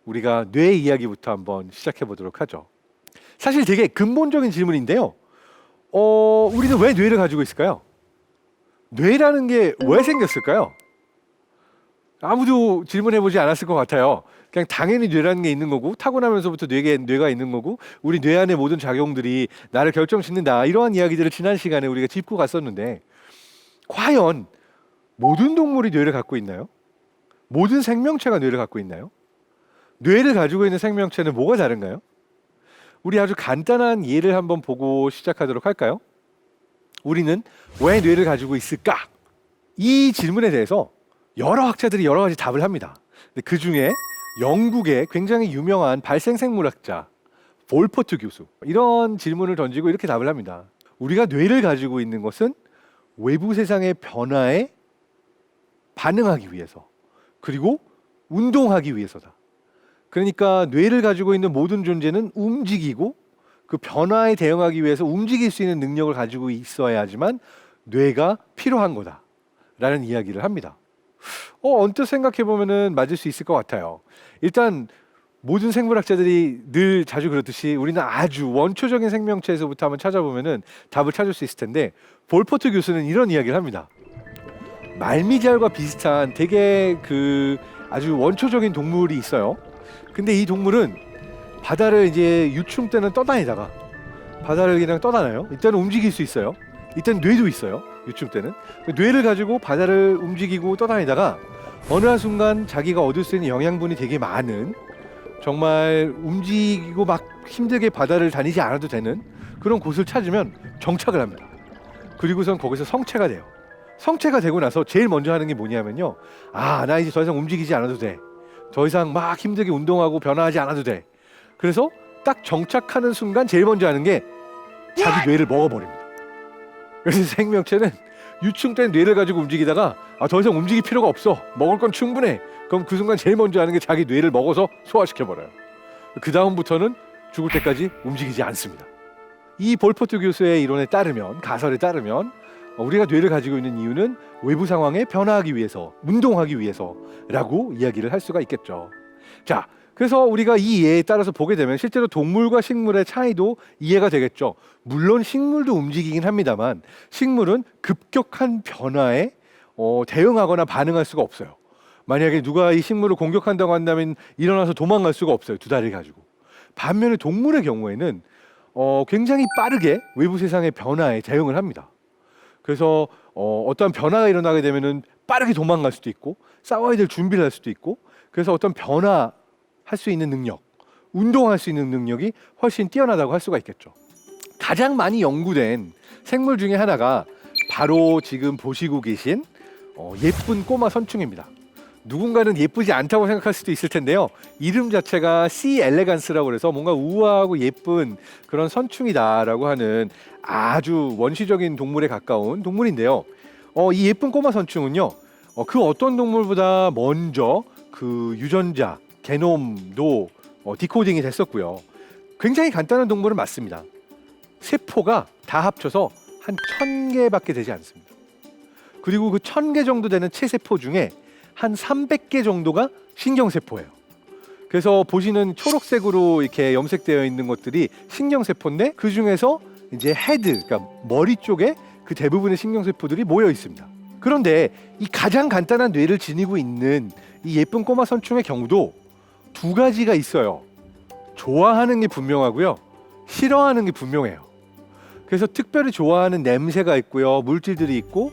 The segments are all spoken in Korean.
우리가 뇌 이야기부터 한번 시작해 보도록 하죠. 사실 되게 근본적인 질문인데요. 우리는 왜 뇌를 가지고 있을까요? 뇌라는 게 왜 생겼을까요? 아무도 질문해 보지 않았을 것 같아요. 그냥 당연히 뇌라는 게 있는 거고 타고나면서부터 뇌가 있는 거고 우리 뇌 안의 모든 작용들이 나를 결정짓는다, 이러한 이야기들을 지난 시간에 우리가 짚고 갔었는데, 과연 모든 동물이 뇌를 갖고 있나요? 모든 생명체가 뇌를 갖고 있나요? 뇌를 가지고 있는 생명체는 뭐가 다른가요? 우리 아주 간단한 예를 한번 보고 시작하도록 할까요? 우리는 왜 뇌를 가지고 있을까? 이 질문에 대해서 여러 학자들이 여러 가지 답을 합니다. 근데 그 중에 영국의 굉장히 유명한 발생생물학자 볼퍼트 교수, 이런 질문을 던지고 이렇게 답을 합니다. 우리가 뇌를 가지고 있는 것은 외부 세상의 변화에 반응하기 위해서, 그리고 운동하기 위해서다. 그러니까 뇌를 가지고 있는 모든 존재는 움직이고 그 변화에 대응하기 위해서 움직일 수 있는 능력을 가지고 있어야지만 뇌가 필요한 거다라는 이야기를 합니다. 언뜻 생각해 보면은 맞을 수 있을 것 같아요. 일단 모든 생물학자들이 늘 자주 그렇듯이 우리는 아주 원초적인 생명체에서부터 한번 찾아보면은 답을 찾을 수 있을 텐데, 볼퍼트 교수는 이런 이야기를 합니다. 말미잘과 비슷한 되게 아주 원초적인 동물이 있어요. 근데 이 동물은 바다를 이제 유충 때는 떠다니다가 바다를 그냥 떠다녀요. 이때는 움직일 수 있어요. 이때는 뇌도 있어요. 유충 때는 뇌를 가지고 바다를 움직이고 떠다니다가 어느 한순간 자기가 얻을 수 있는 영양분이 되게 많은, 정말 움직이고 막 힘들게 바다를 다니지 않아도 되는 그런 곳을 찾으면 정착을 합니다. 그리고선 거기서 성체가 돼요. 성체가 되고 나서 제일 먼저 하는 게 뭐냐면요, 나 이제 더 이상 움직이지 않아도 돼, 더 이상 막 힘들게 운동하고 변화하지 않아도 돼. 그래서 딱 정착하는 순간 제일 먼저 하는 게 자기 뇌를 먹어버립니다. 그래서 생명체는 유충 때는 뇌를 가지고 움직이다가 더 이상 움직일 필요가 없어, 먹을 건 충분해, 그럼 그 순간 제일 먼저 하는 게 자기 뇌를 먹어서 소화시켜버려요. 그 다음부터는 죽을 때까지 움직이지 않습니다. 이 볼퍼트 교수의 이론에 따르면, 가설에 따르면 우리가 뇌를 가지고 있는 이유는 외부 상황에 변화하기 위해서, 운동하기 위해서라고 이야기를 할 수가 있겠죠. 자, 그래서 우리가 이 예에 따라서 보게 되면 실제로 동물과 식물의 차이도 이해가 되겠죠. 물론 식물도 움직이긴 합니다만 식물은 급격한 변화에 대응하거나 반응할 수가 없어요. 만약에 누가 이 식물을 공격한다고 한다면 일어나서 도망갈 수가 없어요, 두 다리를 가지고. 반면에 동물의 경우에는 굉장히 빠르게 외부 세상의 변화에 대응을 합니다. 그래서 어떤 변화가 일어나게 되면은 빠르게 도망갈 수도 있고 싸워야 될 준비를 할 수도 있고, 그래서 어떤 변화할 수 있는 능력, 운동할 수 있는 능력이 훨씬 뛰어나다고 할 수가 있겠죠. 가장 많이 연구된 생물 중에 하나가 바로 지금 보시고 계신 예쁜 꼬마 선충입니다. 누군가는 예쁘지 않다고 생각할 수도 있을 텐데요, 이름 자체가 C 엘레간스라고 해서 뭔가 우아하고 예쁜 그런 선충이다라고 하는 아주 원시적인 동물에 가까운 동물인데요. 이 예쁜 꼬마 선충은요, 그 어떤 동물보다 먼저 그 유전자, 게놈도 디코딩이 됐었고요. 굉장히 간단한 동물은 맞습니다. 세포가 다 합쳐서 한 1000개밖에 되지 않습니다. 그리고 그 1000개 정도 되는 체세포 중에 한 300개 정도가 신경세포예요. 그래서 보시는 초록색으로 이렇게 염색되어 있는 것들이 신경세포인데, 그 중에서 이제 헤드, 그러니까 머리 쪽에 그 대부분의 신경세포들이 모여 있습니다. 그런데 이 가장 간단한 뇌를 지니고 있는 이 예쁜 꼬마 선충의 경우도 두 가지가 있어요. 좋아하는 게 분명하고요, 싫어하는 게 분명해요. 그래서 특별히 좋아하는 냄새가 있고요, 물질들이 있고,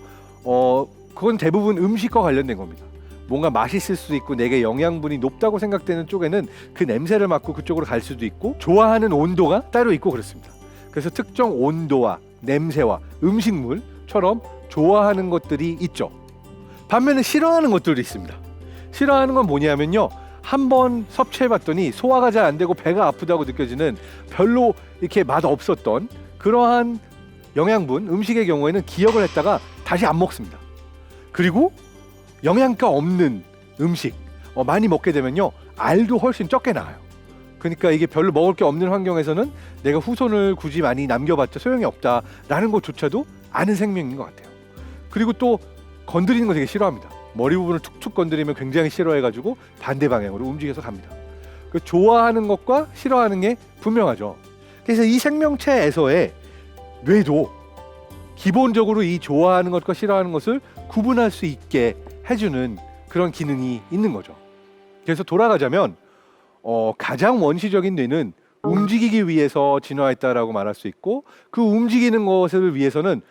그건 대부분 음식과 관련된 겁니다. 뭔가 맛있을 수도 있고 내게 영양분이 높다고 생각되는 쪽에는 그 냄새를 맡고 그쪽으로 갈 수도 있고, 좋아하는 온도가 따로 있고 그렇습니다. 그래서 특정 온도와 냄새와 음식물처럼 좋아하는 것들이 있죠. 반면에 싫어하는 것들도 있습니다. 싫어하는 건 뭐냐면요, 한번 섭취해봤더니 소화가 잘 안 되고 배가 아프다고 느껴지는, 별로 이렇게 맛 없었던 그러한 영양분, 음식의 경우에는 기억을 했다가 다시 안 먹습니다. 그리고 영양가 없는 음식 많이 먹게 되면요, 알도 훨씬 적게 나와요. 그러니까 이게 별로 먹을 게 없는 환경에서는 내가 후손을 굳이 많이 남겨봤자 소용이 없다라는 것조차도 아는 생명인 것 같아요. 그리고 또 건드리는 거 되게 싫어합니다. 머리 부분을 툭툭 건드리면 굉장히 싫어해가지고 반대 방향으로 움직여서 갑니다. 그 좋아하는 것과 싫어하는 게 분명하죠. 그래서 이 생명체에서의 뇌도 기본적으로 이 좋아하는 것과 싫어하는 것을 구분할 수 있게 해주는 그런 기능이 있는 거죠. 그래서 돌아가자면 가장 원시적인 뇌는 움직이기 위해서 진화했다라고 말할 수 있고, 그 움직이는 것을 위해서는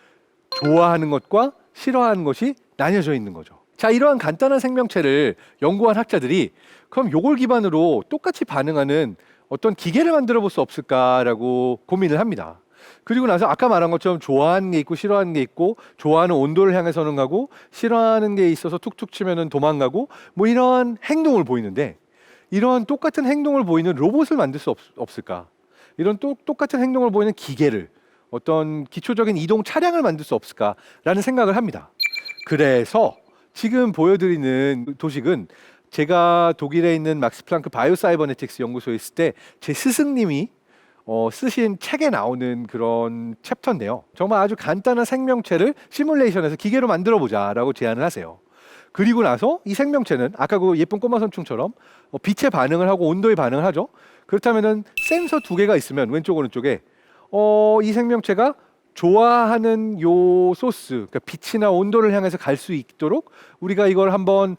좋아하는 것과 싫어하는 것이 나뉘어져 있는 거죠. 자, 이러한 간단한 생명체를 연구한 학자들이 그럼 요걸 기반으로 똑같이 반응하는 어떤 기계를 만들어 볼 수 없을까라고 고민을 합니다. 그리고 나서 아까 말한 것처럼 좋아하는 게 있고 싫어하는 게 있고, 좋아하는 온도를 향해서는 가고 싫어하는 게 있어서 툭툭 치면은 도망가고, 뭐 이러한 행동을 보이는데, 이러한 똑같은 행동을 보이는 로봇을 만들 수 없을까? 이런 똑같은 행동을 보이는 기계를, 어떤 기초적인 이동 차량을 만들 수 없을까라는 생각을 합니다. 그래서 지금 보여드리는 도식은 제가 독일에 있는 막스 플랑크 바이오사이버네틱스 연구소에 있을 때 제 스승님이 쓰신 책에 나오는 그런 챕터인데요. 정말 아주 간단한 생명체를 시뮬레이션에서 기계로 만들어 보자라고 제안을 하세요. 그리고 나서 이 생명체는 아까 그 예쁜 꼬마 선충처럼 빛에 반응을 하고 온도에 반응을 하죠. 그렇다면은 센서 두 개가 있으면 왼쪽 오른쪽에 이 생명체가 좋아하는 요 소스, 그러니까 빛이나 온도를 향해서 갈 수 있도록 우리가 이걸 한번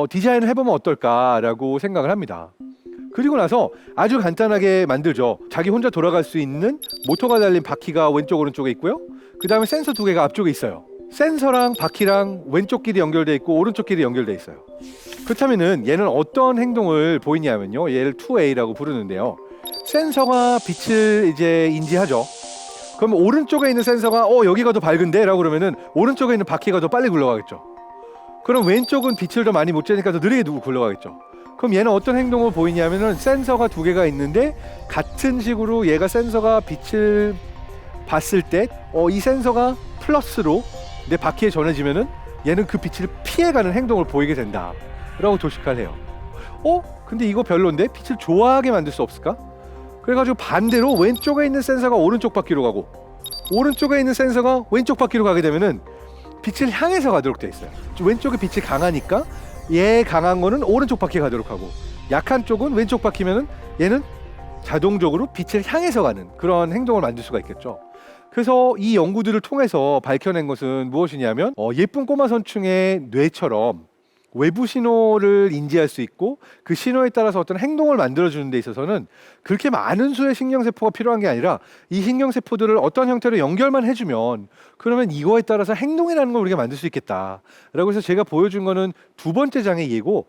디자인을 해보면 어떨까라고 생각을 합니다. 그리고 나서 아주 간단하게 만들죠. 자기 혼자 돌아갈 수 있는 모터가 달린 바퀴가 왼쪽 오른쪽에 있고요. 그 다음에 센서 두 개가 앞쪽에 있어요. 센서랑 바퀴랑 왼쪽 길이 연결돼 있고 오른쪽 길이 연결돼 있어요. 그렇다면은 얘는 어떤 행동을 보이냐면요, 얘를 2A라고 부르는데요. 센서가 빛을 이제 인지하죠. 그럼 오른쪽에 있는 센서가 여기가 더 밝은데 라고 그러면은 오른쪽에 있는 바퀴가 더 빨리 굴러가겠죠. 그럼 왼쪽은 빛을 더 많이 못 쬐니까 더 느리게 굴러가겠죠. 그럼 얘는 어떤 행동을 보이냐면은 센서가 두 개가 있는데, 같은 식으로 얘가 센서가 빛을 봤을 때 이 센서가 플러스로 내 바퀴에 전해지면은 얘는 그 빛을 피해가는 행동을 보이게 된다 라고 도식화를 해요. 근데 이거 별론데 빛을 좋아하게 만들 수 없을까? 그래가지고 반대로 왼쪽에 있는 센서가 오른쪽 바퀴로 가고 오른쪽에 있는 센서가 왼쪽 바퀴로 가게 되면은 빛을 향해서 가도록 돼 있어요. 왼쪽에 빛이 강하니까 얘 강한 거는 오른쪽 바퀴 가도록 하고, 약한 쪽은 왼쪽 바퀴면은 얘는 자동적으로 빛을 향해서 가는 그런 행동을 만들 수가 있겠죠. 그래서 이 연구들을 통해서 밝혀낸 것은 무엇이냐면 예쁜 꼬마 선충의 뇌처럼 외부 신호를 인지할 수 있고 그 신호에 따라서 어떤 행동을 만들어주는 데 있어서는 그렇게 많은 수의 신경세포가 필요한 게 아니라, 이 신경세포들을 어떤 형태로 연결만 해주면 그러면 이거에 따라서 행동이라는 걸 우리가 만들 수 있겠다 라고 해서 제가 보여준 거는 두 번째 장의 예고,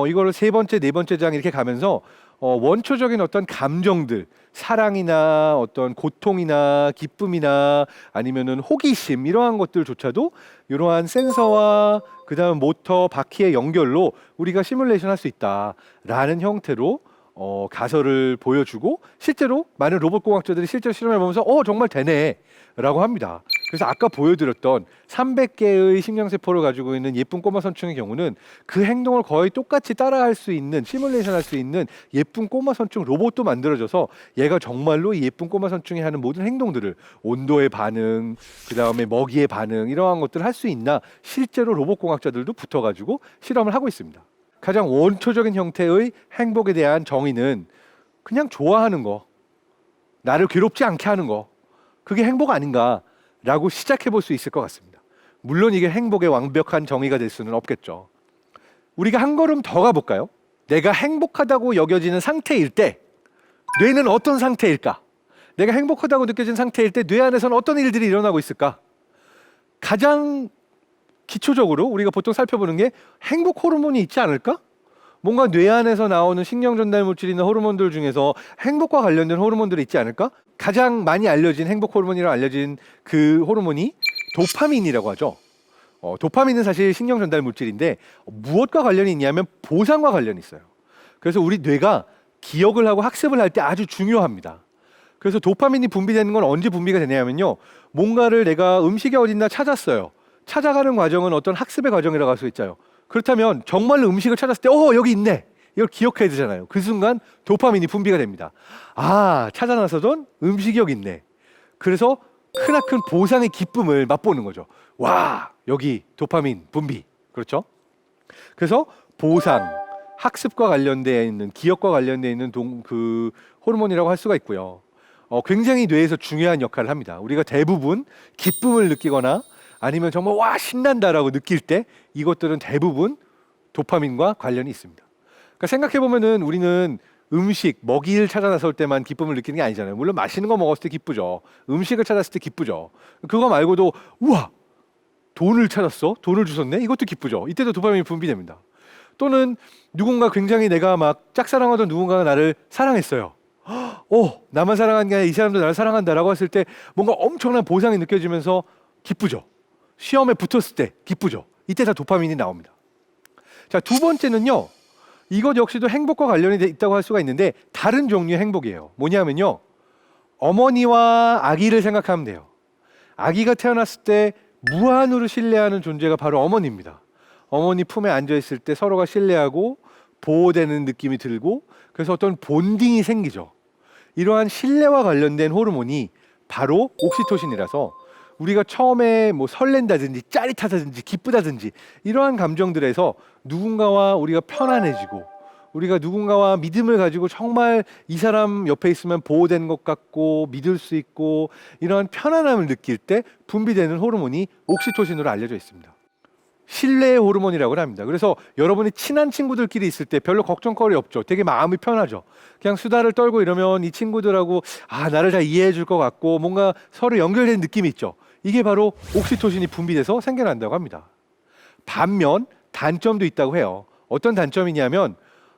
이거를 세 번째, 네 번째 장 이렇게 가면서 원초적인 어떤 감정들, 사랑이나 어떤 고통이나 기쁨이나 아니면은 호기심, 이러한 것들조차도 이러한 센서와 그 다음 모터, 바퀴의 연결로 우리가 시뮬레이션 할 수 있다라는 형태로 가설을 보여주고, 실제로 많은 로봇공학자들이 실제로 실험해보면서 정말 되네 라고 합니다. 그래서 아까 보여드렸던 300개의 신경세포를 가지고 있는 예쁜 꼬마 선충의 경우는 그 행동을 거의 똑같이 따라할 수 있는, 시뮬레이션 할 수 있는 예쁜 꼬마 선충 로봇도 만들어져서 얘가 정말로 이 예쁜 꼬마 선충이 하는 모든 행동들을, 온도의 반응, 그 다음에 먹이의 반응, 이러한 것들을 할 수 있나 실제로 로봇공학자들도 붙어가지고 실험을 하고 있습니다. 가장 원초적인 형태의 행복에 대한 정의는 그냥 좋아하는 거, 나를 괴롭지 않게 하는 거, 그게 행복 아닌가라고 시작해 볼 수 있을 것 같습니다. 물론 이게 행복의 완벽한 정의가 될 수는 없겠죠. 우리가 한 걸음 더 가볼까요? 내가 행복하다고 여겨지는 상태일 때 뇌는 어떤 상태일까? 내가 행복하다고 느껴진 상태일 때 뇌 안에서는 어떤 일들이 일어나고 있을까? 가장 기초적으로 우리가 보통 살펴보는 게 행복 호르몬이 있지 않을까? 뭔가 뇌 안에서 나오는 신경 전달 물질이나 호르몬들 중에서 행복과 관련된 호르몬들이 있지 않을까? 가장 많이 알려진 행복 호르몬이라고 알려진 그 호르몬이 도파민이라고 하죠. 도파민은 사실 신경 전달 물질인데 무엇과 관련이 있냐면 보상과 관련이 있어요. 그래서 우리 뇌가 기억을 하고 학습을 할 때 아주 중요합니다. 그래서 도파민이 분비되는 건 언제 분비가 되냐면요, 뭔가를 내가 음식이 어딨나 찾았어요. 찾아가는 과정은 어떤 학습의 과정이라고 할 수 있죠. 그렇다면 정말로 음식을 찾았을 때 여기 있네, 이걸 기억해야 되잖아요. 그 순간 도파민이 분비가 됩니다. 찾아나서던 음식이 여기 있네. 그래서 크나큰 보상의 기쁨을 맛보는 거죠. 와, 여기 도파민 분비. 그렇죠? 그래서 보상, 학습과 관련되어 있는 기억과 관련되어 있는 그 호르몬이라고 할 수가 있고요. 굉장히 뇌에서 중요한 역할을 합니다. 우리가 대부분 기쁨을 느끼거나 아니면 정말 와 신난다라고 느낄 때 이것들은 대부분 도파민과 관련이 있습니다. 그러니까 생각해 보면은 우리는 음식, 먹이를 찾아 나설 때만 기쁨을 느끼는 게 아니잖아요. 물론 맛있는 거 먹었을 때 기쁘죠. 음식을 찾았을 때 기쁘죠. 그거 말고도 우와 돈을 찾았어? 돈을 주셨네? 이것도 기쁘죠. 이때도 도파민이 분비됩니다. 또는 누군가 굉장히 내가 막 짝사랑하던 누군가가 나를 사랑했어요. 나만 사랑한 게 아니라 이 사람도 나를 사랑한다라고 했을 때 뭔가 엄청난 보상이 느껴지면서 기쁘죠. 시험에 붙었을 때 기쁘죠. 이때 다 도파민이 나옵니다. 자, 두 번째는요. 이것 역시도 행복과 관련이 있다고 할 수가 있는데 다른 종류의 행복이에요. 뭐냐면요. 어머니와 아기를 생각하면 돼요. 아기가 태어났을 때 무한으로 신뢰하는 존재가 바로 어머니입니다. 어머니 품에 앉아있을 때 서로가 신뢰하고 보호되는 느낌이 들고 그래서 어떤 본딩이 생기죠. 이러한 신뢰와 관련된 호르몬이 바로 옥시토신이라서 우리가 처음에 뭐 설렌다든지 짜릿하다든지 기쁘다든지 이러한 감정들에서 누군가와 우리가 편안해지고 우리가 누군가와 믿음을 가지고 정말 이 사람 옆에 있으면 보호된 것 같고 믿을 수 있고 이러한 편안함을 느낄 때 분비되는 호르몬이 옥시토신으로 알려져 있습니다. 신뢰의 호르몬이라고 합니다. 그래서 여러분이 친한 친구들끼리 있을 때 별로 걱정거리 없죠. 되게 마음이 편하죠. 그냥 수다를 떨고 이러면 이 친구들하고 나를 다 이해해 줄 것 같고 뭔가 서로 연결된 느낌이 있죠. 이게 바로 옥시토신이 분비돼서 생겨난다고 합니다. 반면 단점도 있다고 해요. 어떤 단점이냐면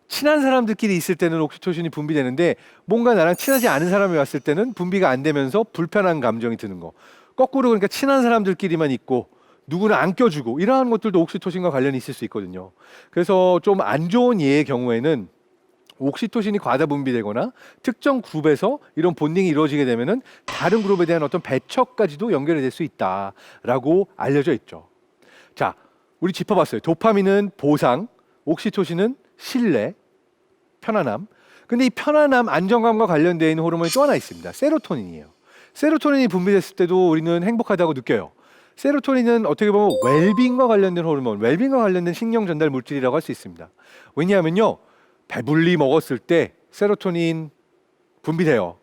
친한 사람들끼리 있을 때는 옥시토신이 분비되는데 뭔가 나랑 친하지 않은 사람이 왔을 때는 분비가 안 되면서 불편한 감정이 드는 거. 거꾸로 그러니까 친한 사람들끼리만 있고 누구는 안 껴주고 이러한 것들도 옥시토신과 관련이 있을 수 있거든요. 그래서 좀 안 좋은 예의 경우에는 옥시토신이 과다 분비되거나 특정 그룹에서 이런 본딩이 이루어지게 되면은 다른 그룹에 대한 어떤 배척까지도 연결이 될 수 있다라고 알려져 있죠. 자, 우리 짚어봤어요. 도파민은 보상, 옥시토신은 신뢰, 편안함. 근데 이 편안함, 안정감과 관련되어 있는 호르몬이 또 하나 있습니다. 세로토닌이에요. 세로토닌이 분비됐을 때도 우리는 행복하다고 느껴요. 세로토닌은 어떻게 보면 웰빙과 관련된 호르몬, 웰빙과 관련된 신경 전달 물질이라고 할 수 있습니다. 왜냐하면요, 배불리 먹었을 때 세로토닌 분비돼요.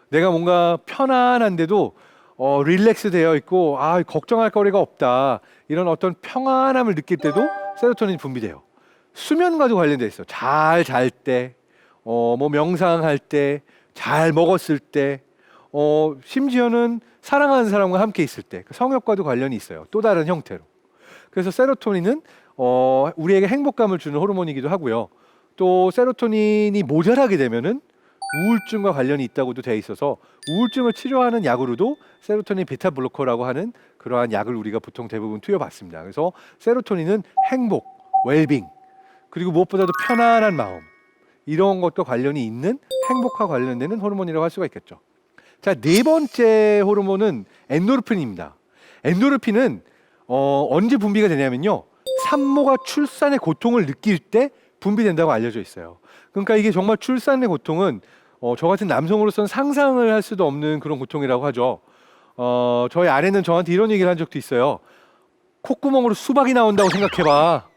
내가 뭔가 편안한데도 릴렉스 되어 있고 걱정할 거리가 없다. 이런 어떤 평안함을 느낄 때도 세로토닌이 분비돼요. 수면과도 관련돼 있어요. 잘 잘 때, 뭐 명상할 때, 잘 먹었을 때, 심지어는 사랑하는 사람과 함께 있을 때 성욕과도 관련이 있어요. 또 다른 형태로. 그래서 세로토닌은 우리에게 행복감을 주는 호르몬이기도 하고요. 또 세로토닌이 모자라게 되면은 우울증과 관련이 있다고도 돼 있어서 우울증을 치료하는 약으로도 세로토닌 베타 블로커라고 하는 그러한 약을 우리가 보통 대부분 투여받습니다. 그래서 세로토닌은 행복, 웰빙, 그리고 무엇보다도 편안한 마음 이런 것과 관련이 있는 행복과 관련되는 호르몬이라고 할 수가 있겠죠. 자, 네 번째 호르몬은 엔도르핀입니다. 엔도르핀은 언제 분비가 되냐면요. 산모가 출산의 고통을 느낄 때 분비된다고 알려져 있어요. 그러니까 이게 정말 출산의 고통은 저 같은 남성으로서는 상상을 할 수도 없는 그런 고통이라고 하죠. 저희 아내는 저한테 이런 얘기를 한 적도 있어요. 콧구멍으로 수박이 나온다고 생각해봐.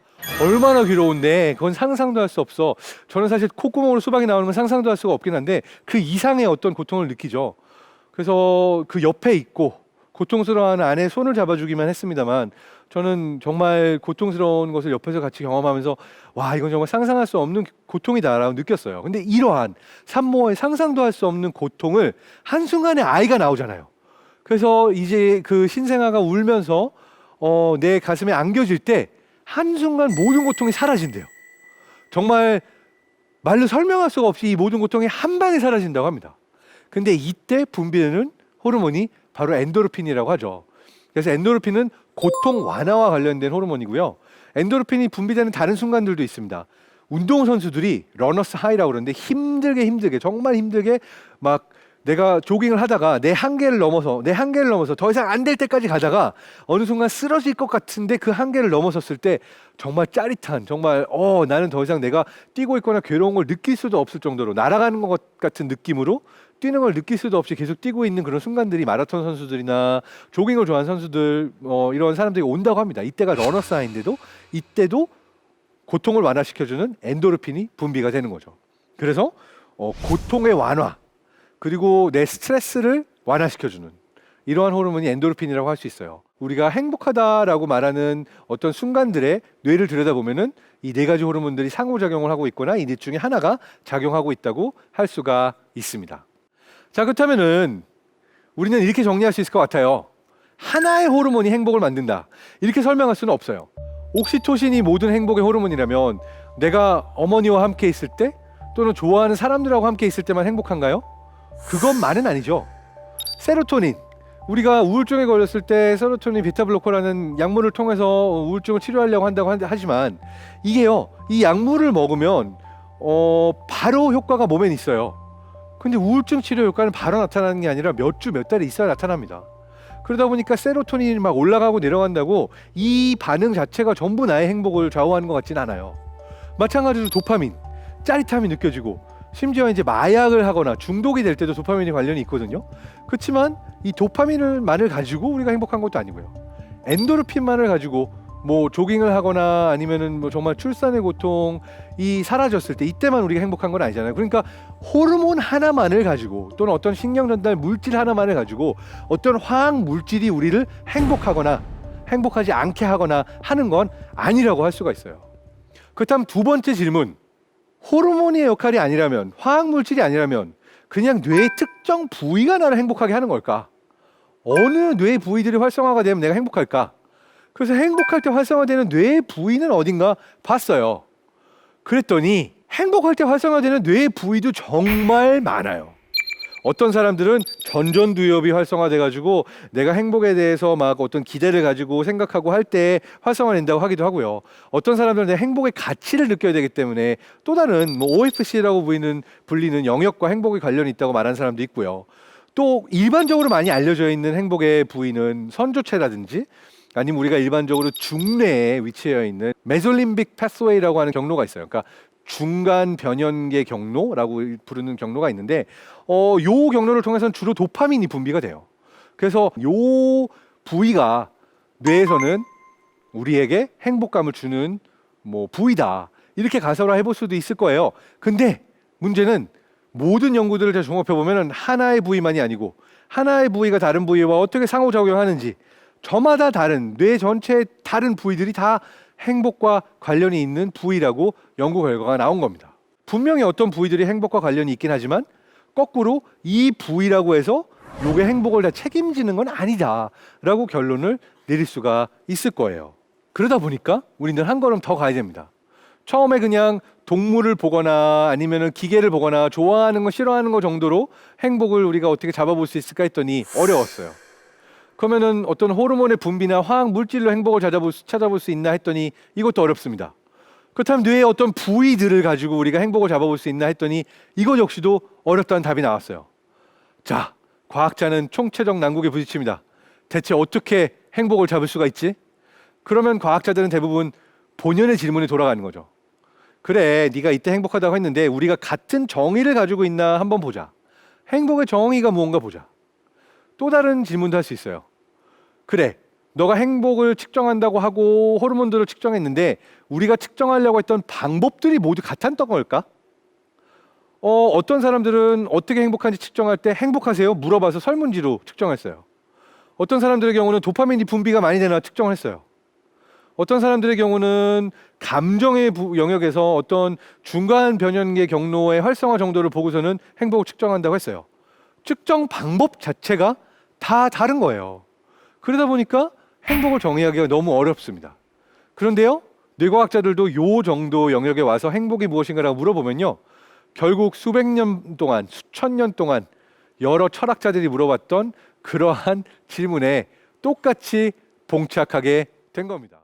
얼마나 괴로운데 그건 상상도 할 수 없어. 저는 사실 콧구멍으로 수박이 나오는 건 상상도 할 수가 없긴 한데 그 이상의 어떤 고통을 느끼죠. 그래서 그 옆에 있고 고통스러워하는 아내의 손을 잡아주기만 했습니다만 저는 정말 고통스러운 것을 옆에서 같이 경험하면서 와 이건 정말 상상할 수 없는 고통이다라고 느꼈어요. 근데 이러한 산모의 상상도 할 수 없는 고통을 한순간에 아이가 나오잖아요. 그래서 이제 그 신생아가 울면서 내 가슴에 안겨질 때 한순간 모든 고통이 사라진대요. 정말 말로 설명할 수가 없이 이 모든 고통이 한 방에 사라진다고 합니다. 근데 이때 분비되는 호르몬이 바로 엔도르핀이라고 하죠. 그래서 엔도르핀은 고통 완화와 관련된 호르몬이고요. 엔도르핀이 분비되는 다른 순간들도 있습니다. 운동선수들이 러너스 하이라고 그러는데 힘들게 정말 힘들게 막 내가 조깅을 하다가 내 한계를 넘어서 더 이상 안 될 때까지 가다가 어느 순간 쓰러질 것 같은데 그 한계를 넘어섰을 때 정말 짜릿한 정말 나는 더 이상 내가 뛰고 있거나 괴로운 걸 느낄 수도 없을 정도로 날아가는 것 같은 느낌으로 뛰는 걸 느낄 수도 없이 계속 뛰고 있는 그런 순간들이 마라톤 선수들이나 조깅을 좋아하는 선수들 이런 사람들이 온다고 합니다. 이때가 러너스 하이인데도 이때도 고통을 완화시켜주는 엔도르핀이 분비가 되는 거죠. 그래서 고통의 완화 그리고 내 스트레스를 완화시켜주는 이러한 호르몬이 엔도르핀이라고 할 수 있어요. 우리가 행복하다라고 말하는 어떤 순간들의 뇌를 들여다보면은 이 네 가지 호르몬들이 상호작용을 하고 있거나 이 넷 중에 하나가 작용하고 있다고 할 수가 있습니다. 자, 그렇다면은 우리는 이렇게 정리할 수 있을 것 같아요. 하나의 호르몬이 행복을 만든다. 이렇게 설명할 수는 없어요. 옥시토신이 모든 행복의 호르몬이라면 내가 어머니와 함께 있을 때 또는 좋아하는 사람들하고 함께 있을 때만 행복한가요? 그것만은 아니죠. 세로토닌, 우리가 우울증에 걸렸을 때 세로토닌 베타블로커라는 약물을 통해서 우울증을 치료하려고 한다고 하지만 이게요, 이 약물을 먹으면 바로 효과가 몸엔 있어요. 근데 우울증 치료 효과는 바로 나타나는 게 아니라 몇 주, 몇 달이 있어야 나타납니다. 그러다 보니까 세로토닌이 막 올라가고 내려간다고 이 반응 자체가 전부 나의 행복을 좌우하는 것 같진 않아요. 마찬가지로 도파민, 짜릿함이 느껴지고 심지어 이제 마약을 하거나 중독이 될 때도 도파민이 관련이 있거든요. 그렇지만 이 도파민을만을 가지고 우리가 행복한 것도 아니고요. 엔도르핀만을 가지고 뭐 조깅을 하거나 아니면은 뭐 정말 출산의 고통이 사라졌을 때 이때만 우리가 행복한 건 아니잖아요. 그러니까 호르몬 하나만을 가지고 또는 어떤 신경 전달 물질 하나만을 가지고 어떤 화학 물질이 우리를 행복하거나 행복하지 않게 하거나 하는 건 아니라고 할 수가 있어요. 그렇다면 두 번째 질문, 호르몬의 역할이 아니라면, 화학 물질이 아니라면 그냥 뇌의 특정 부위가 나를 행복하게 하는 걸까? 어느 뇌 부위들이 활성화가 되면 내가 행복할까? 그래서 행복할 때 활성화되는 뇌의 부위는 어딘가 봤어요. 그랬더니 행복할 때 활성화되는 뇌의 부위도 정말 많아요. 어떤 사람들은 전전두엽이 활성화돼가지고 내가 행복에 대해서 막 어떤 기대를 가지고 생각하고 할 때 활성화된다고 하기도 하고요. 어떤 사람들은 내 행복의 가치를 느껴야 되기 때문에 또 다른 뭐 OFC라고 불리는 영역과 행복에 관련이 있다고 말하는 사람도 있고요. 또 일반적으로 많이 알려져 있는 행복의 부위는 선조체라든지 아니면 우리가 일반적으로 중뇌에 위치해 있는 메솔림빅 패스웨이라고 하는 경로가 있어요. 그러니까 중간 변연계 경로라고 부르는 경로가 있는데 요 경로를 통해서는 주로 도파민이 분비가 돼요. 그래서 요 부위가 뇌에서는 우리에게 행복감을 주는 뭐 부위다. 이렇게 가설화 해볼 수도 있을 거예요. 근데 문제는 모든 연구들을 다 종합해 보면은 하나의 부위만이 아니고 하나의 부위가 다른 부위와 어떻게 상호작용하는지 저마다 다른 뇌 전체의 다른 부위들이 다 행복과 관련이 있는 부위라고 연구 결과가 나온 겁니다. 분명히 어떤 부위들이 행복과 관련이 있긴 하지만 거꾸로 이 부위라고 해서 요게 행복을 다 책임지는 건 아니다라고 결론을 내릴 수가 있을 거예요. 그러다 보니까 우리는 한 걸음 더 가야 됩니다. 처음에 그냥 동물을 보거나 아니면은 기계를 보거나 좋아하는 거 싫어하는 거 정도로 행복을 우리가 어떻게 잡아볼 수 있을까 했더니 어려웠어요. 그러면은 어떤 호르몬의 분비나 화학 물질로 행복을 찾아볼 수 있나 했더니 이것도 어렵습니다. 그렇다면 뇌의 어떤 부위들을 가지고 우리가 행복을 잡아볼 수 있나 했더니 이것 역시도 어렵다는 답이 나왔어요. 자, 과학자는 총체적 난국에 부딪힙니다. 대체 어떻게 행복을 잡을 수가 있지? 그러면 과학자들은 대부분 본연의 질문에 돌아가는 거죠. 그래, 네가 이때 행복하다고 했는데 우리가 같은 정의를 가지고 있나 한번 보자. 행복의 정의가 무언가 보자. 또 다른 질문도 할 수 있어요. 그래, 너가 행복을 측정한다고 하고 호르몬들을 측정했는데 우리가 측정하려고 했던 방법들이 모두 같았던 걸까? 어떤 사람들은 어떻게 행복한지 측정할 때 행복하세요? 물어봐서 설문지로 측정했어요. 어떤 사람들의 경우는 도파민이 분비가 많이 되나 측정을 했어요. 어떤 사람들의 경우는 감정의 영역에서 어떤 중간 변연계 경로의 활성화 정도를 보고서는 행복을 측정한다고 했어요. 측정 방법 자체가 다 다른 거예요. 그러다 보니까 행복을 정의하기가 너무 어렵습니다. 그런데요, 뇌과학자들도 요 정도 영역에 와서 행복이 무엇인가라고 물어보면요, 결국 수백 년 동안, 수천 년 동안 여러 철학자들이 물어봤던 그러한 질문에 똑같이 봉착하게 된 겁니다.